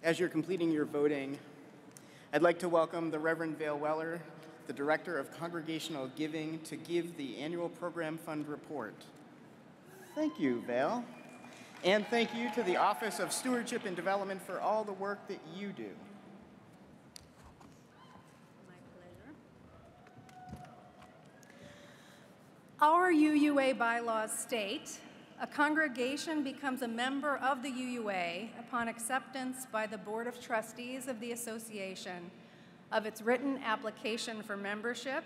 As you're completing your voting, I'd like to welcome the Reverend Vale Weller, the Director of Congregational Giving, to give the annual program fund report. Thank you, Vale. And thank you to the Office of Stewardship and Development for all the work that you do. My pleasure. Our UUA bylaws state, a congregation becomes a member of the UUA upon acceptance by the Board of Trustees of the association of its written application for membership,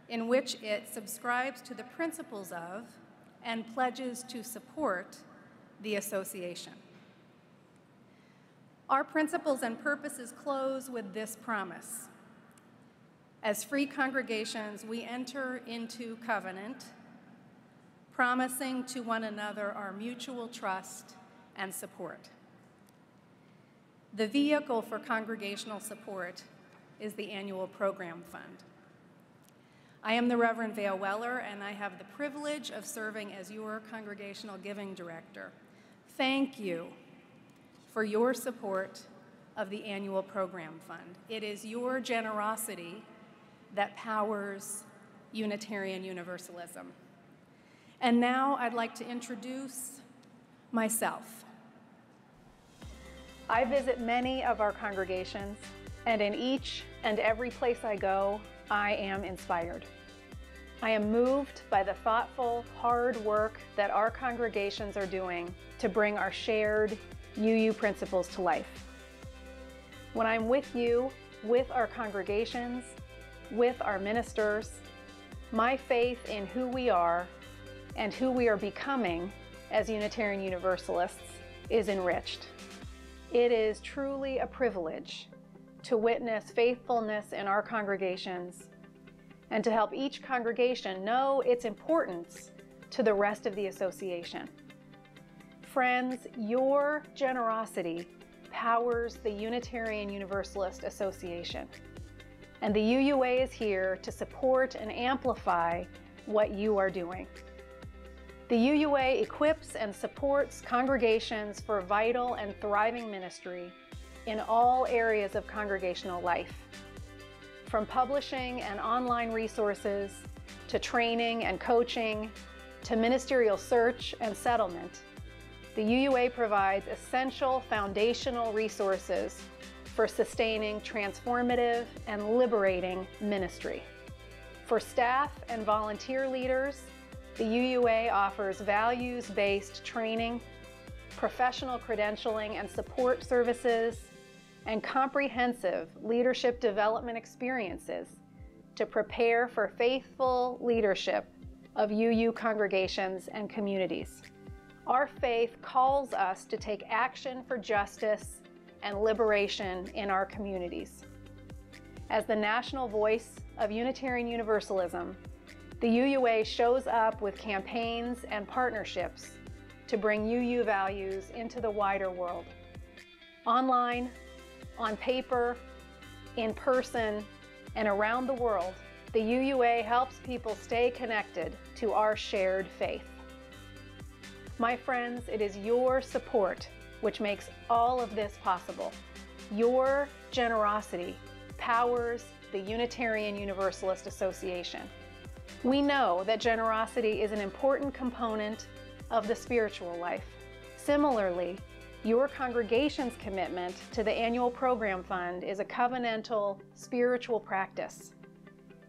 in which it subscribes to the principles of and pledges to support the association. Our principles and purposes close with this promise. As free congregations, we enter into covenant, promising to one another our mutual trust and support. The vehicle for congregational support is the annual program fund. I am the Reverend Vale Weller, and I have the privilege of serving as your congregational giving director. Thank you for your support of the annual program fund. It is your generosity that powers Unitarian Universalism. And now I'd like to introduce myself. I visit many of our congregations, and in each and every place I go, I am inspired. I am moved by the thoughtful, hard work that our congregations are doing to bring our shared UU principles to life. When I'm with you, with our congregations, with our ministers, my faith in who we are and who we are becoming as Unitarian Universalists is enriched. It is truly a privilege to witness faithfulness in our congregations and to help each congregation know its importance to the rest of the association. Friends, your generosity powers the Unitarian Universalist Association, and the UUA is here to support and amplify what you are doing. The UUA equips and supports congregations for vital and thriving ministry in all areas of congregational life. From publishing and online resources, to training and coaching, to ministerial search and settlement, the UUA provides essential foundational resources for sustaining transformative and liberating ministry. For staff and volunteer leaders, the UUA offers values-based training, professional credentialing and support services, and comprehensive leadership development experiences to prepare for faithful leadership of UU congregations and communities. Our faith calls us to take action for justice and liberation in our communities. As the national voice of Unitarian Universalism, the UUA shows up with campaigns and partnerships to bring UU values into the wider world. Online, on paper, in person, and around the world, the UUA helps people stay connected to our shared faith. My friends, it is your support which makes all of this possible. Your generosity powers the Unitarian Universalist Association. We know that generosity is an important component of the spiritual life. Similarly, your congregation's commitment to the annual program fund is a covenantal spiritual practice.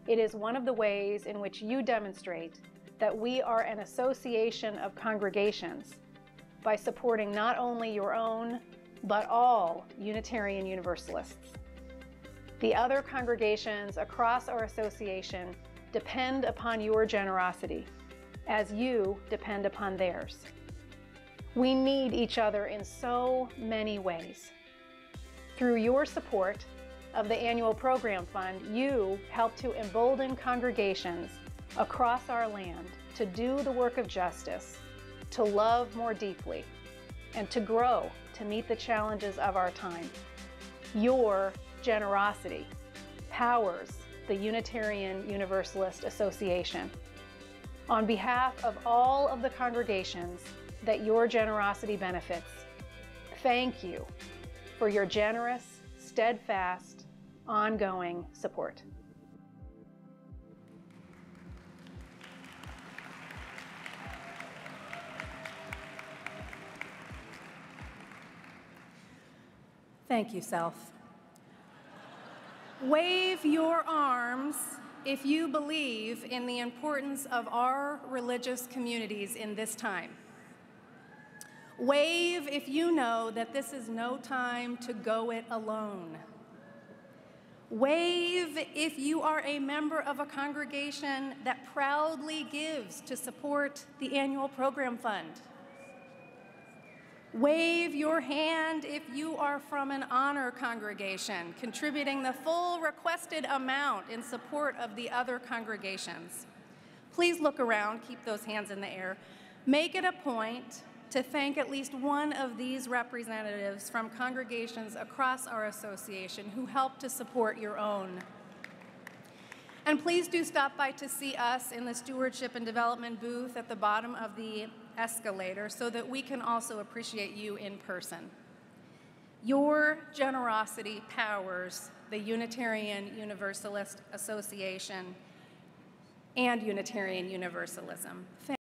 It is one of the ways in which you demonstrate that we are an association of congregations by supporting not only your own, but all Unitarian Universalists. The other congregations across our association depend upon your generosity, as you depend upon theirs. We need each other in so many ways. Through your support of the annual program fund, you help to embolden congregations across our land to do the work of justice, to love more deeply, and to grow to meet the challenges of our time. Your generosity powers the Unitarian Universalist Association. On behalf of all of the congregations that your generosity benefits, thank you for your generous, steadfast, ongoing support. Thank you, Self. Wave your arms if you believe in the importance of our religious communities in this time. Wave if you know that this is no time to go it alone. Wave if you are a member of a congregation that proudly gives to support the annual program fund. Wave your hand if you are from an honor congregation, contributing the full requested amount in support of the other congregations. Please look around, keep those hands in the air. Make it a point to thank at least one of these representatives from congregations across our association who help to support your own. And please do stop by to see us in the Stewardship and Development booth at the bottom of the escalator so that we can also appreciate you in person. Your generosity powers the Unitarian Universalist Association and Unitarian Universalism.